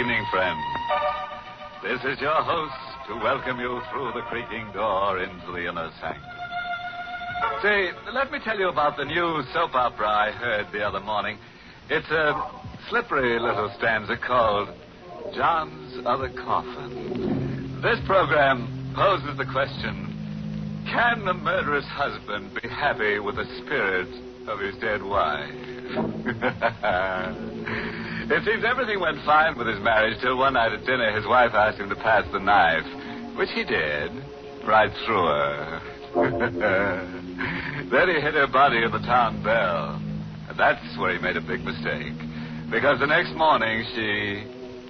evening, friends. This is your host to welcome you through the creaking door into the inner sanctum. Say, let me tell you about the new soap opera I heard the other morning. It's a slippery little stanza called John's Other Coffin. This program poses the question, can a murderous husband be happy with the spirit of his dead wife? It seems everything went fine with his marriage till one night at dinner his wife asked him to pass the knife, which he did, right through her. Then he hit her body in the town bell. And that's where he made a big mistake. Because the next morning she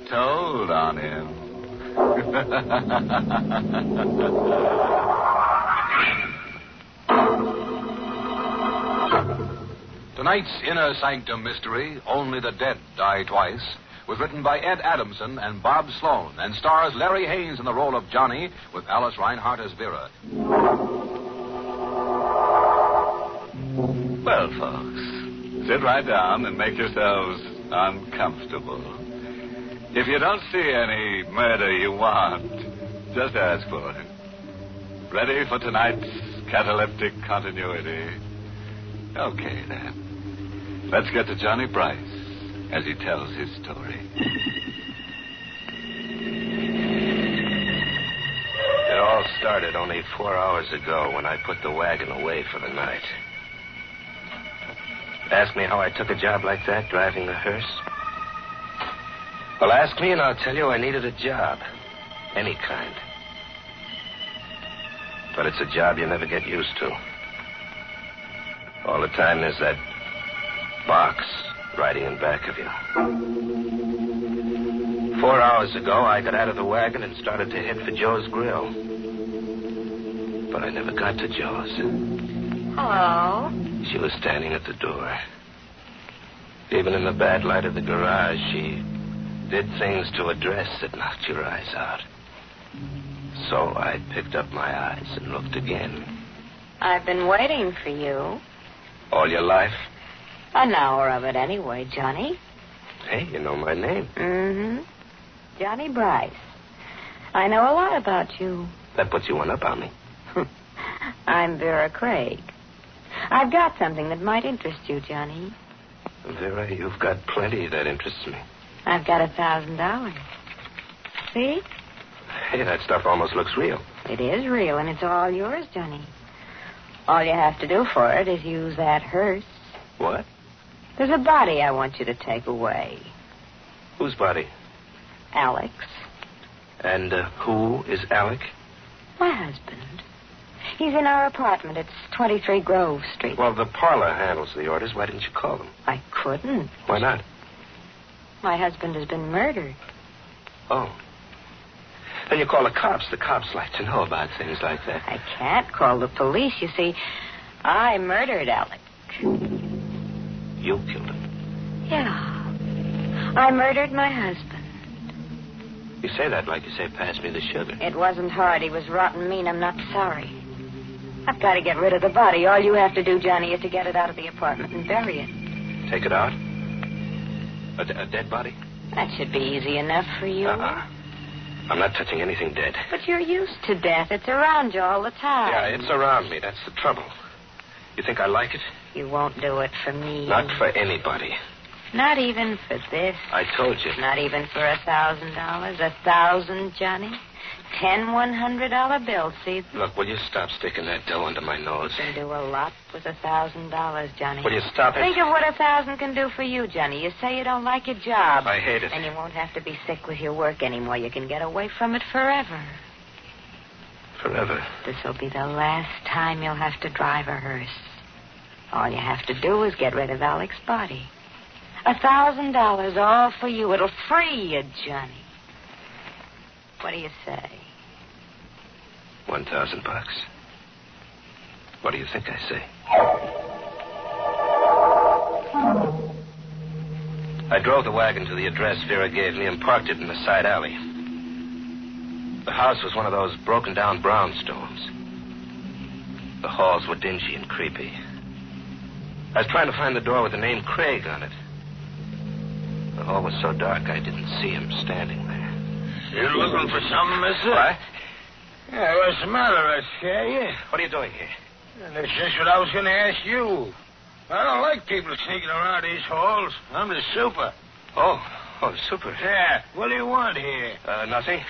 told on him. Tonight's Inner Sanctum mystery, Only the Dead Die Twice, was written by Ed Adamson and Bob Sloan and stars Larry Haynes in the role of Johnny with Alice Reinhardt as Vera. Well, folks, sit right down and make yourselves uncomfortable. If you don't see any murder you want, just ask for it. Ready for tonight's cataleptic continuity? Okay, then. Let's get to Johnny Bryce as he tells his story. It all started only 4 hours ago when I put the wagon away for the night. Ask me how I took a job like that, driving the hearse? Well, ask me and I'll tell you I needed a job. Any kind. But it's a job you never get used to. All the time there's that box riding in back of you. 4 hours ago, I got out of the wagon and started to head for Joe's Grill. But I never got to Joe's. Hello. She was standing at the door. Even in the bad light of the garage, she did things to a dress that knocked your eyes out. So I picked up my eyes and looked again. I've been waiting for you. All your life? An hour of it anyway, Johnny. Hey, you know my name. Mm-hmm. Johnny Bryce. I know a lot about you. That puts you one up on me. I'm Vera Craig. I've got something that might interest you, Johnny. Vera, you've got plenty that interests me. I've got $1,000. See? Hey, that stuff almost looks real. It is real, and it's all yours, Johnny. All you have to do for it is use that hearse. What? There's a body I want you to take away. Whose body? Alex. And who is Alec? My husband. He's in our apartment. It's 23 Grove Street. Well, the parlor handles the orders. Why didn't you call them? I couldn't. Why not? My husband has been murdered. Oh. Then you call the cops. The cops like to know about things like that. I can't call the police. You see, I murdered Alec. You killed him? Yeah. I murdered my husband. You say that like you say, pass me the sugar. It wasn't hard. He was rotten mean. I'm not sorry. I've got to get rid of the body. All you have to do, Johnny, is to get it out of the apartment and bury it. Take it out? A dead body? That should be easy enough for you. I'm not touching anything dead. But you're used to death. It's around you all the time. Yeah, it's around me. That's the trouble. You think I like it? You won't do it for me. Not for anybody. Not even for this. I told you. Not even for $1,000. 1,000, Johnny. 10 $100 bills, see? Look, will you stop sticking that dough under my nose? You can do a lot with $1,000, Johnny. Will you stop it? Think of what 1,000 can do for you, Johnny. You say you don't like your job. I hate it. And you won't have to be sick with your work anymore. You can get away from it forever. Forever? This will be the last time you'll have to drive a hearse. All you have to do is get rid of Alec's body. $1,000, all for you. It'll free you, Johnny. What do you say? $1,000. What do you think I say? I drove the wagon to the address Vera gave me and parked it in the side alley. The house was one of those broken-down brownstones. The halls were dingy and creepy. I was trying to find the door with the name Craig on it. The hall was so dark I didn't see him standing there. You looking for something, mister? What? Yeah, what's the matter, I scare you? What are you doing here? And that's just what I was going to ask you. I don't like people sneaking around these halls. I'm the super. Oh, the super. Yeah, what do you want here? Nothing.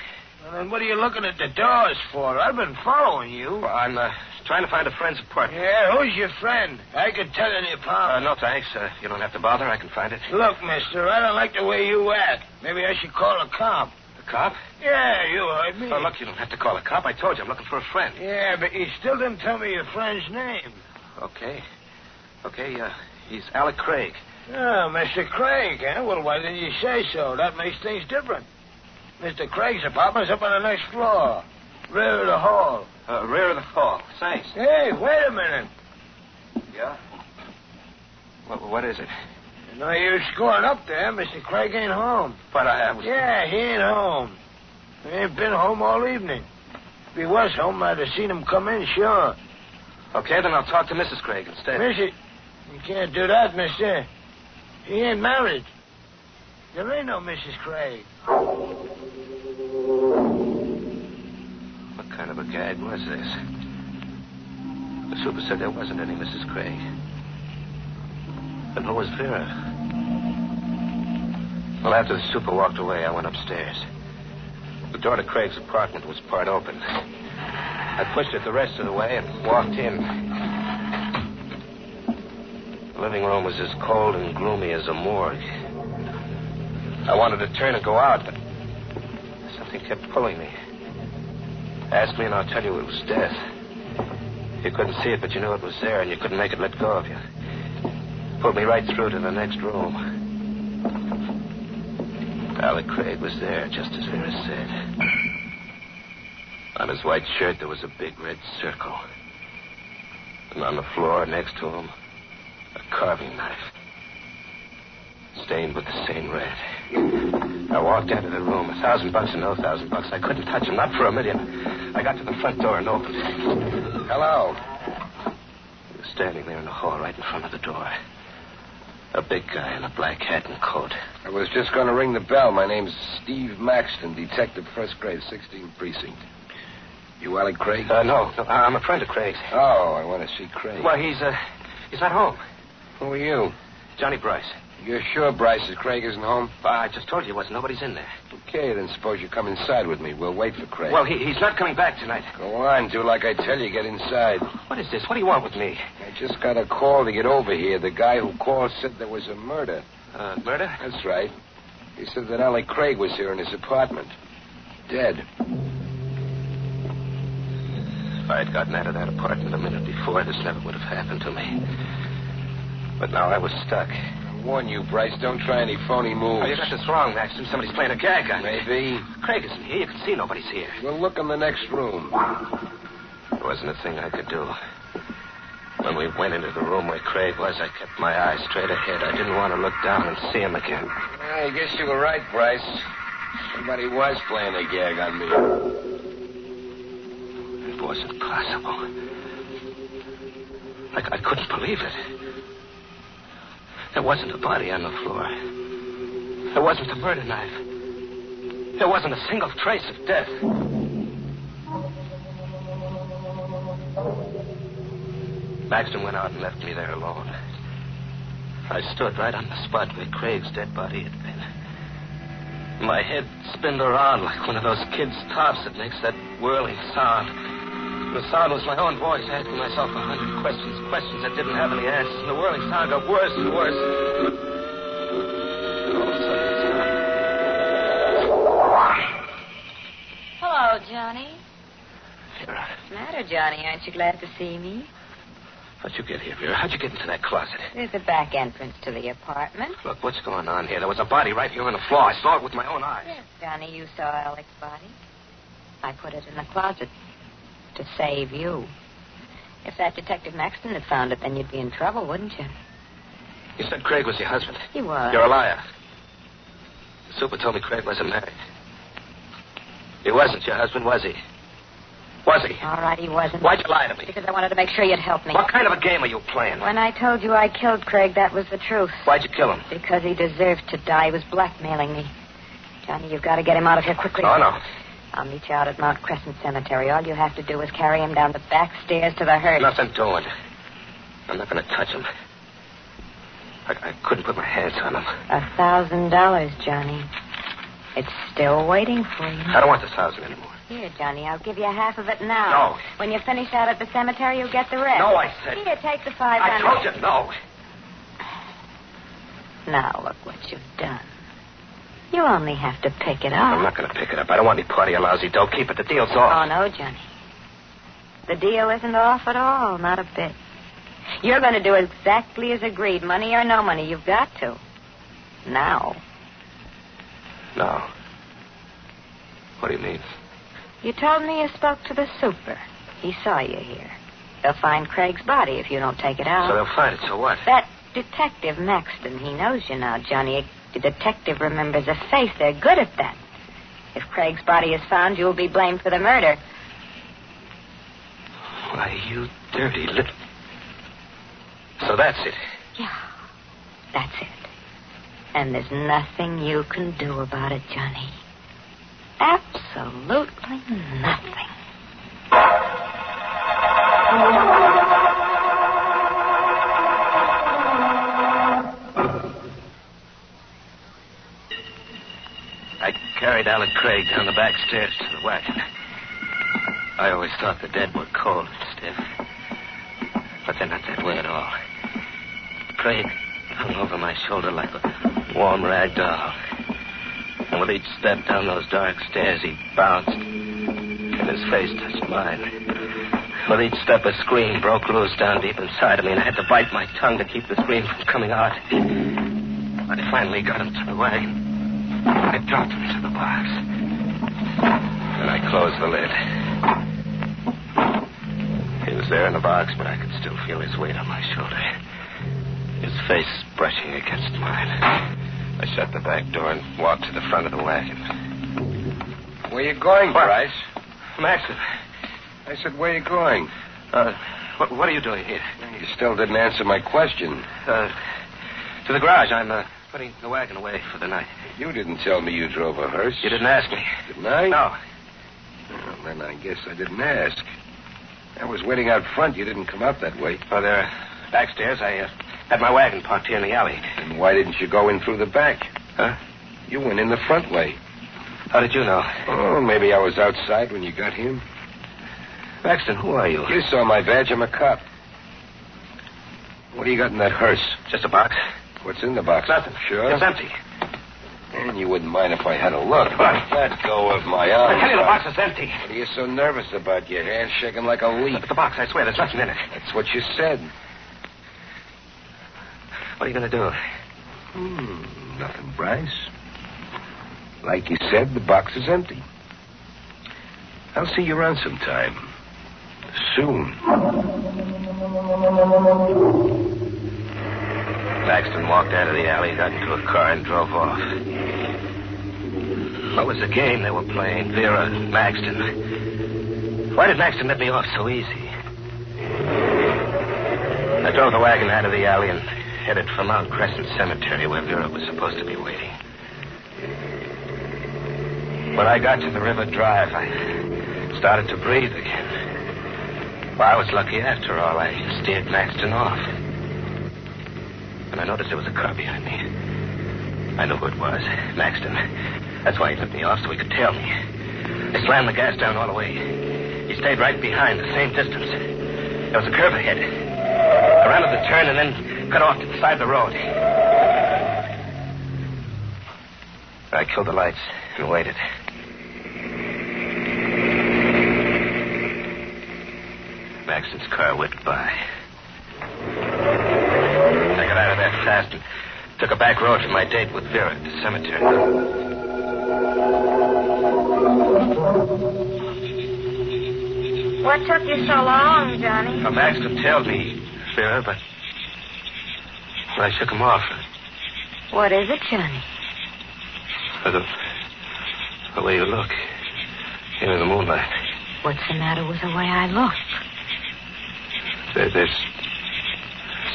Well, then what are you looking at the doors for? I've been following you. Well, I'm trying to find a friend's apartment. Yeah, who's your friend? I could tell in the apartment. No, thanks. You don't have to bother. I can find it. Look, mister, I don't like the way you act. Maybe I should call a cop. A cop? Yeah, you heard me. Oh, look, you don't have to call a cop. I told you I'm looking for a friend. Yeah, but you still didn't tell me your friend's name. Okay, he's Alec Craig. Oh, Mr. Craig, huh? Well, why didn't you say so? That makes things different. Mr. Craig's apartment's up on the next floor. Rear of the hall. Rear of the hall. Thanks. Hey, wait a minute. Yeah? What is it? No use going up there. Mr. Craig ain't home. But I was... Yeah, he ain't home. He ain't been home all evening. If he was home, I'd have seen him come in, sure. Okay, then I'll talk to Mrs. Craig instead. You can't do that, mister. He ain't married. There ain't no Mrs. Craig. What kind of a gag was this? The super said there wasn't any Mrs. Craig. Then who was Vera? Well, after the super walked away, I went upstairs. The door to Craig's apartment was part open. I pushed it the rest of the way and walked in. The living room was as cold and gloomy as a morgue. I wanted to turn and go out, but something kept pulling me. Ask me and I'll tell you it was death. You couldn't see it, but you knew it was there, and you couldn't make it let go of you. Pulled me right through to the next room. Alec Craig was there, just as Vera said. On his white shirt, there was a big red circle. And on the floor next to him, a carving knife. Stained with the same red. I walked out of the room. $1,000 or no $1,000. I couldn't touch him, not for a million. I got to the front door and opened it. Hello. He was standing there in the hall right in front of the door. A big guy in a black hat and coat. I was just going to ring the bell. My name's Steve Maxton, detective, first grade, 16th precinct. You Alec Craig? No. I'm a friend of Craig's. Oh, I want to see Craig. Well, he's not home. Who are you? Johnny Bryce. You're sure Bryce Craig isn't home? I just told you nobody's in there. Okay, then suppose you come inside with me. We'll wait for Craig. Well, he's not coming back tonight. Go on, do like I tell you. Get inside. What is this? What do you want with me? I just got a call to get over here. The guy who called said there was a murder. Murder? That's right. He said that Alec Craig was here in his apartment. Dead. If I had gotten out of that apartment a minute before, this never would have happened to me. But now I was stuck. I warn you, Bryce, don't try any phony moves. Oh, you got this wrong, Maxton. Somebody's playing a gag on me. Maybe. Craig isn't here. You can see nobody's here. We'll look in the next room. There wasn't a thing I could do. When we went into the room where Craig was, I kept my eyes straight ahead. I didn't want to look down and see him again. I guess you were right, Bryce. Somebody was playing a gag on me. It wasn't possible. I couldn't believe it. There wasn't a body on the floor. There wasn't a murder knife. There wasn't a single trace of death. Maxton went out and left me there alone. I stood right on the spot where Craig's dead body had been. My head spinned around like one of those kids' tops that makes that whirling sound. The sound was my own voice asking myself 100 questions that didn't have any answers, and the whirling sound got worse and worse. All of a sudden, it stopped. Hello, Johnny. Vera, What's the matter, Johnny? Aren't you glad to see me? how'd you get here, Vera? How'd you get into that closet? There's a back entrance to the apartment. Look, what's going on here? There was a body right here on the floor. I saw it with my own eyes. Yes, Johnny, you saw Alec's body. I put it in the closet to save you. If that Detective Maxton had found it, then you'd be in trouble, wouldn't you? You said Craig was your husband. He was. You're a liar. The super told me Craig wasn't married. He wasn't your husband, was he? Was he? All right, he wasn't. Why'd you lie to me? Because I wanted to make sure you'd help me. What kind of a game are you playing? When I told you I killed Craig, that was the truth. Why'd you kill him? Because he deserved to die. He was blackmailing me. Johnny, you've got to get him out of here quickly. Oh, no. I'll meet you out at Mount Crescent Cemetery. All you have to do is carry him down the back stairs to the hearse. Nothing doing. I'm not going to touch him. I couldn't put my hands on him. $1,000, Johnny. It's still waiting for you. I don't want this 1,000 anymore. Here, Johnny, I'll give you half of it now. No. When you finish out at the cemetery, you'll get the rest. No, I said. Here, take the $500. I told you no. Now, look what you've done. You only have to pick it up. I'm not going to pick it up. I don't want any part of your lousy dough. Keep it. The deal's off. Oh, no, Johnny. The deal isn't off at all. Not a bit. You're going to do exactly as agreed. Money or no money, you've got to. Now. No. What do you mean? You told me you spoke to the super. He saw you here. They'll find Craig's body if you don't take it out. So they'll find it, so what? That detective, Maxton, he knows you now, Johnny. The detective remembers a face. They're good at that. If Craig's body is found, you'll be blamed for the murder. Why, you dirty little... So that's it. Yeah, that's it. And there's nothing you can do about it, Johnny. Absolutely nothing. I carried Alan Craig down the back stairs to the wagon. I always thought the dead were cold and stiff. But they're not that way at all. Craig hung over my shoulder like a warm rag doll. And with each step down those dark stairs, he bounced. And his face touched mine. With each step, a scream broke loose down deep inside of me, and I had to bite my tongue to keep the scream from coming out. I finally got him to the wagon. I dropped him into the box. Then I closed the lid. He was there in the box, but I could still feel his weight on my shoulder. His face brushing against mine. I shut the back door and walked to the front of the wagon. Where you going, Bryce? Maxton. I said, where you going? What are you doing here? You still didn't answer my question. To the garage. I'm putting the wagon away for the night. You didn't tell me you drove a hearse. You didn't ask me. Didn't I? No. Well, then I guess I didn't ask. I was waiting out front. You didn't come out that way. Oh, there. Backstairs, I had my wagon parked here in the alley. And why didn't you go in through the back? Huh? You went in the front way. How did you know? Oh, maybe I was outside when you got here. Maxton, who are you? You saw my badge. I'm a cop. What do you got in that hearse? Just a box. What's in the box? Nothing. Sure? It's empty. And you wouldn't mind if I had a look. What? Let go of my arm. I tell you, the box is empty. What are you so nervous about? Your hand's shaking like a leaf. Look at the box. I swear, there's nothing in it. That's what you said. What are you going to do? Nothing, Bryce. Like you said, the box is empty. I'll see you around sometime. Soon. Maxton walked out of the alley, got into a car, and drove off. What was the game they were playing, Vera and Maxton? Why did Maxton let me off so easy? I drove the wagon out of the alley and headed for Mount Crescent Cemetery, where Vera was supposed to be waiting. When I got to the River Drive, I started to breathe again. Well, I was lucky after all. I steered Maxton off. And I noticed there was a car behind me. I knew who it was. Maxton. That's why he let me off, so he could tail me. I slammed the gas down all the way. He stayed right behind, the same distance. There was a curve ahead. I rounded the turn and then cut off to the side of the road. I killed the lights and waited. Maxton's car whipped by. I got out of there fast and took a back road for my date with Vera at the cemetery. What took you so long, Johnny? Well, Maxton tailed me, Vera, but I shook him off. What is it, Johnny? The way you look here in the moonlight. What's the matter with the way I look? There's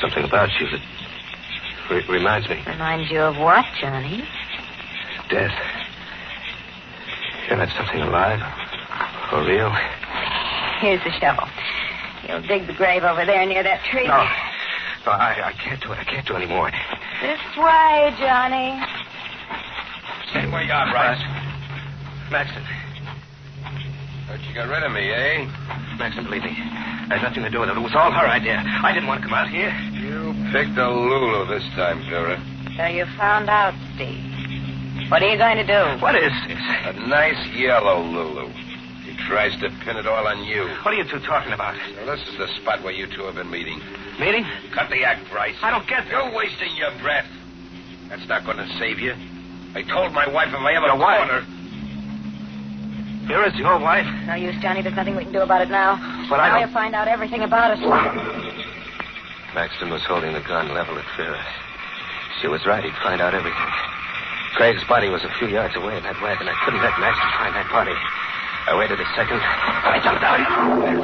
something about you that reminds me. Reminds you of what, Johnny? Death. You're not something alive or real. Here's the shovel. You'll dig the grave over there near that tree. No, I can't do it. I can't do any more. This way, Johnny. Stay where you are, Bryce. Maxton. But you got rid of me, eh? Maxton, believe me. I had nothing to do with it. It was all her idea. I didn't want to come out here. You picked a Lulu this time, Vera. So you found out, Steve. What are you going to do? What is this? A nice yellow Lulu. He tries to pin it all on you. What are you two talking about? Now, this is the spot where you two have been meeting. Meeting? Cut the act, Bryce. I don't get You're wasting your breath. That's not going to save you. I told my wife if I ever Your wife? caught her... Vera's your wife? No use, Johnny. There's nothing we can do about it now. But now I don't... you'll find out everything about us. Maxton was holding the gun level at Vera. She was right. He'd find out everything. Craig's body was a few yards away in that wagon. I couldn't let Maxton find that body. I waited a second. I jumped out.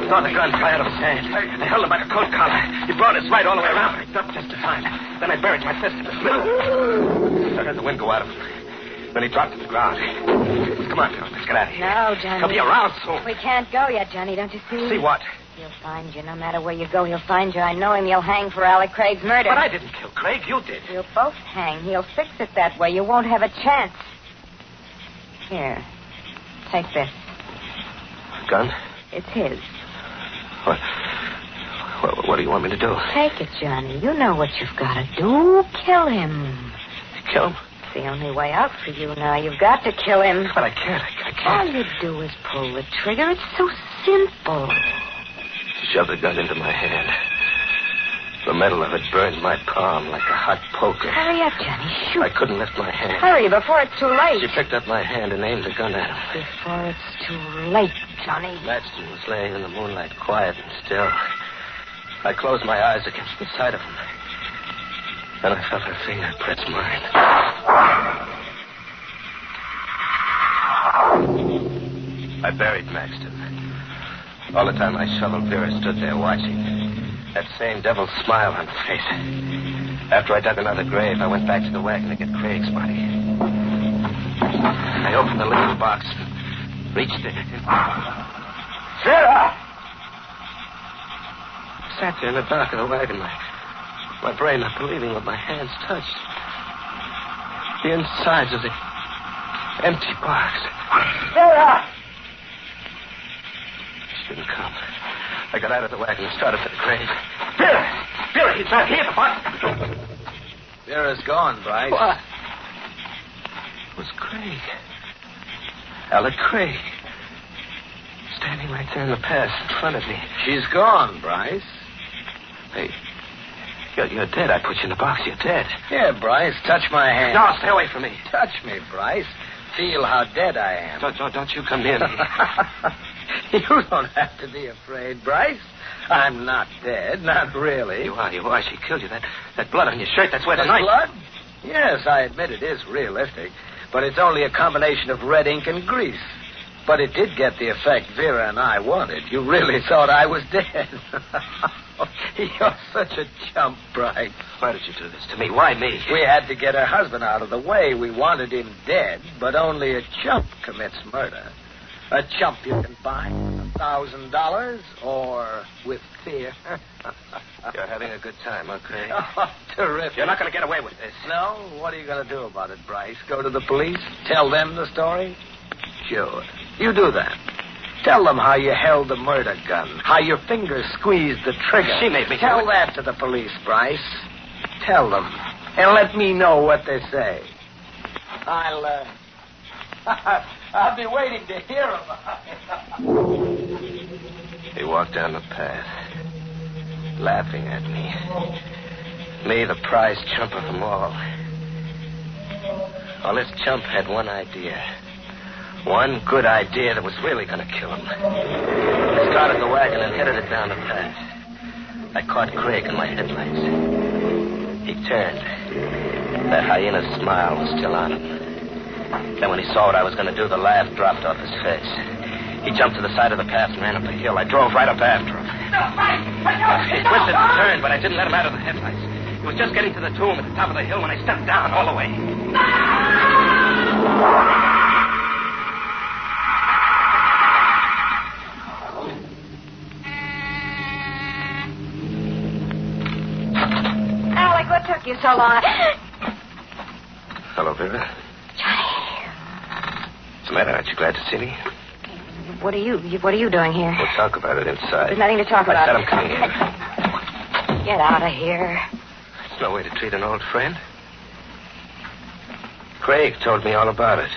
Saw the gun fly out of his hand. I held him by the coat collar. He brought his right all the way around. I ducked just in time. Then I buried my fist in his middle. I heard the wind go out of him. Then he dropped to the ground. Come on, Phil. Let's get out of here. No, Johnny. He'll be around soon. We can't go yet, Johnny. Don't you see? See what? He'll find you. No matter where you go, he'll find you. I know him. You'll hang for Alec Craig's murder. But I didn't kill Craig. You did. You'll both hang. He'll fix it that way. You won't have a chance. Here. Take this. Gun? It's his. What do you want me to do? Take it, Johnny. You know what you've got to do. Kill him. Kill him? It's the only way out for you now. You've got to kill him. But I can't. I can't. All you do is pull the trigger. It's so simple. She shoved the gun into my hand. The metal of it burned my palm like a hot poker. Hurry up, Johnny. Shoot. I couldn't lift my hand. Hurry before it's too late. She picked up my hand and aimed the gun at him. Before it's too late, Johnny. Maxton was laying in the moonlight, quiet and still. I closed my eyes against the side of him. Then I felt her finger press mine. I buried Maxton. All the time I shoveled, Vera stood there watching. That same devil's smile on her face. After I dug another grave, I went back to the wagon to get Craig's body. I opened the little box and reached in. Vera! I sat there in the dark of the wagon, my brain not believing what my hands touched. The insides of the empty box. Vera! She didn't come. I got out of the wagon and started for the grave. Vera! Vera, he's not here, what? Vera's gone, Bryce. What? It was Craig. Alec Craig. Standing right there in the path in front of me. She's gone, Bryce. Hey, you're dead. I put you in the box. You're dead. Here, Bryce, touch my hand. No, stay away from me. Touch me, Bryce. Feel how dead I am. Don't you come near me. You don't have to be afraid, Bryce. I'm not dead, not really. You are. She killed you. That blood on your shirt, that's where the There's knife... blood? Yes, I admit it is realistic. But it's only a combination of red ink and grease. But it did get the effect Vera and I wanted. You really thought I was dead. You're such a chump, Bryce. Why did you do this to me? Why me? We had to get her husband out of the way. We wanted him dead, but only a chump commits murder. A chump you can buy with $1,000 or with fear. You're having a good time, okay? Oh, terrific. You're not going to get away with this. No? What are you going to do about it, Bryce? Go to the police? Tell them the story? Sure. You do that. Tell them how you held the murder gun, how your fingers squeezed the trigger. She made me Tell do it. that to the police, Bryce. Tell them. And let me know what they say. I'll be waiting to hear about it. He walked down the path, laughing at me. Me, the prize chump of them all. Well, this chump had one idea. One good idea that was really going to kill him. I started the wagon and headed it down the path. I caught Craig in my headlights. He turned. That hyena smile was still on him. Then when he saw what I was going to do, the laugh dropped off his face. He jumped to the side of the path and ran up the hill. I drove right up after him. He twisted and turned, but I didn't let him out of the headlights. He was just getting to the tomb at the top of the hill when I stepped down all the way. Alec, what took you so long? Hello, Vera. Johnny. What's the matter? Aren't you glad to see me? What are you doing here? We'll talk about it inside. There's nothing to talk about. I said I'm coming in. Get out of here. There's no way to treat an old friend. Craig told me all about it.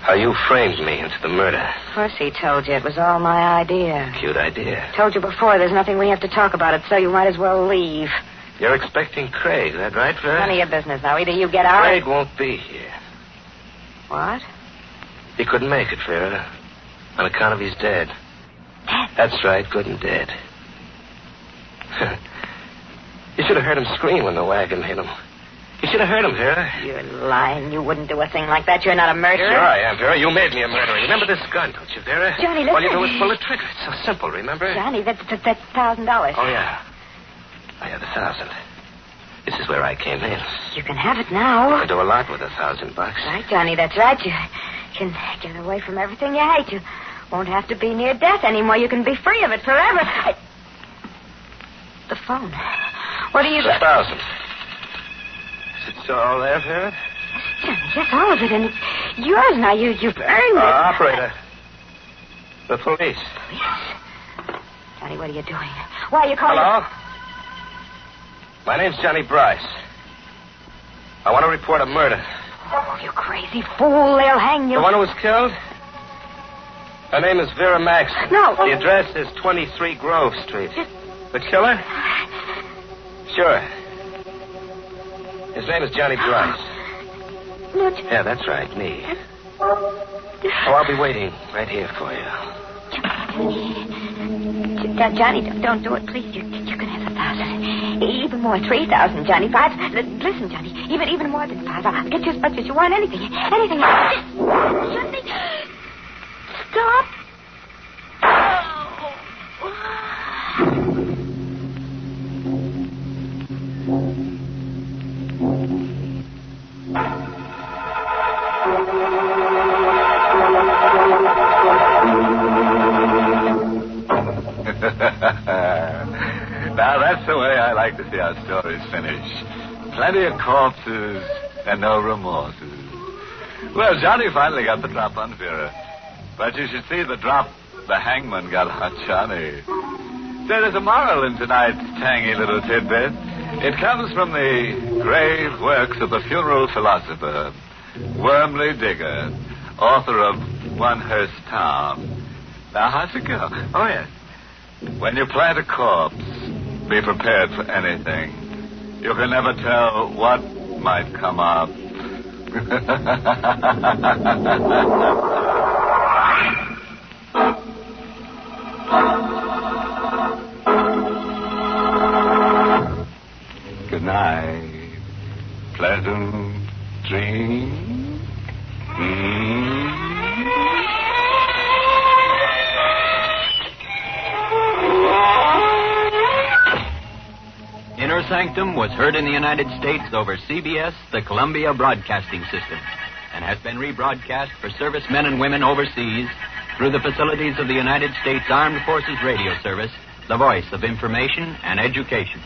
How you framed me into the murder. Of course he told you. It was all my idea. Cute idea. Told you before, there's nothing we have to talk about it, so you might as well leave. You're expecting Craig, is that right, Vera? None of your business now. Either you get out Craig won't be here. What? He couldn't make it, Vera. On account of he's dead. Dead? That's right, good and dead. You should have heard him scream when the wagon hit him. You should have heard him, Vera. You're lying. You wouldn't do a thing like that. You're not a murderer. Sure I am, Vera. You made me a murderer. Remember this gun, don't you, Vera? Johnny, listen. All you do is pull the trigger. It's so simple, remember? Johnny, that's $1,000. Oh, yeah. I have 1,000. This is where I came in. You can have it now. I can do a lot with $1,000. Right, Johnny, that's right. You can get away from everything you hate. You won't have to be near death anymore. You can be free of it forever. The phone. What are you... 1,000. Is it all there, Vera? Johnny, yes, all of it, and it's yours now. You've earned it. Operator. The police. Police? Johnny, what are you doing? Why are you calling... Hello? My name's Johnny Bryce. I want to report a murder. Oh, you crazy fool. They'll hang you. The one who was killed? Her name is Vera Maxson. No. The address is 23 Grove Street. The killer? Sure. His name is Johnny Bryce. No, Yeah, that's right, me. Oh, I'll be waiting right here for you. Johnny, don't do it, please. You can have 1,000. Even more, 3,000, Johnny. 5. Listen, Johnny. Even more than 5. I'll get you as much as you want. Anything. Johnny, stop. Now, that's the way I like to see our stories finish. Plenty of corpses and no remorses. Well, Johnny finally got the drop on Vera. But you should see the drop the hangman got on Johnny. There's a moral in tonight's tangy little tidbit. It comes from the grave works of the funeral philosopher, Wormley Digger, author of One Hearst Town. Now, how's it go? Oh, yes. When you plant a corpse, be prepared for anything. You can never tell what might come up. Good night. Pleasant dreams. Inner Sanctum was heard in the United States over CBS, the Columbia Broadcasting System, and has been rebroadcast for servicemen and women overseas through the facilities of the United States Armed Forces Radio Service, the voice of information and education.